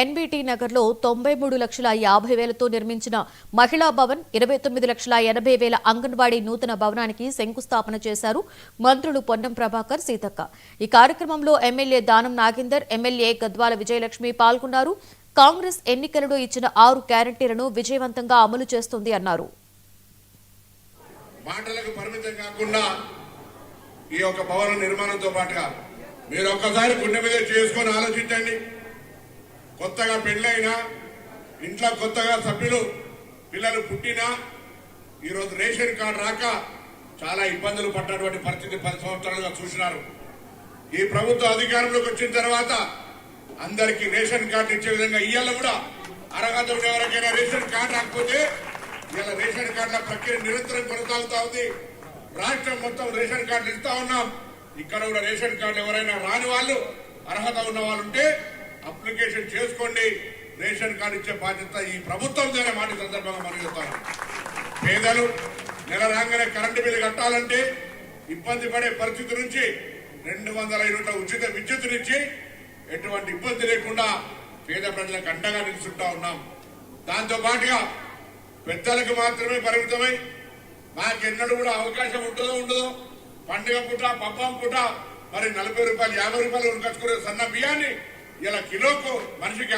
NBT నగర్లో 93,50,000తో నిర్మించిన మహిళా భవన్, 29,80,000 అంగన్వాడీ నూతన భవనానికి శంకుస్థాపన చేశారు మంత్రులు పొన్నం ప్రభాకర్, సీతక్క. ఈ కార్యక్రమంలో ఎమ్మెల్యే దానం నాగేందర్, ఎమ్మెల్యే గద్వాల విజయలక్ష్మి పాల్గొన్నారు. కాంగ్రెస్ ఎన్నికలలో ఇచ్చిన 6 గ్యారంటీలను విజయవంతంగా అమలు చేస్తుంది అన్నారు. మాటలకు పరిమితం కాకుండా ఈ యొక్క భవన నిర్మాణంతో పాటుగా మీరు ఒక్కసారి గుండె మీద చేసుకొని ఆలోచించండి. కొత్తగా పెళ్ళైనా, ఇంట్లో కొత్తగా సభ్యులు పిల్లలు పుట్టినా, ఈరోజు రేషన్ కార్డు రాక చాలా ఇబ్బందులు పడ్డటువంటి పరిస్థితి 10 సంవత్సరాలుగా చూసినారు. ఈ ప్రభుత్వ అధికారంలోకి వచ్చిన తర్వాత అందరికీ రేషన్ కార్డు ఇచ్చే విధంగా ఇవాళ కూడా అర్హత ఉన్న ఎవరికైనా రేషన్ కార్డు రాకపోతే ఇవాళ రేషన్ కార్డుల ప్రక్రియ నిరంతరం కొనసాగుతా ఉంది. రాష్ట్రం మొత్తం రేషన్ కార్డులు ఇస్తా ఉన్నాం. ఇక్కడ కూడా రేషన్ కార్డు ఎవరైనా రాని వాళ్ళు, అర్హత ఉన్న వాళ్ళు ఉంటే అప్లికేషన్ చేసుకోండి. రేషన్ కార్డు ఇచ్చే బాధ్యత ఈ ప్రభుత్వం ద్వారా మాట సందర్భంగా మనం చెప్తాను. పేదలు నెల రాగానే కరెంటు బిల్లు కట్టాలంటే ఇబ్బంది పడే పరిస్థితి నుంచి 200 యూనిట్ల ఉచిత విద్యుత్తునిచ్చి ఎటువంటి ఇబ్బంది లేకుండా పేద ప్రజలకు అండగా నిలుచుంటా ఉన్నాం. దాంతో పాటుగా పెద్దలకు మాత్రమే పరిమితమై మాకెన్నడూ కూడా అవకాశం ఉంటుందో ఉండదో పండుగ పూట, పబ్బం పూట మరి 40 రూపాయలు 50 రూపాయలు ఉరికొచ్చుకునే సన్న బియ్యాన్ని ఇలా కిలోకు మనిషికి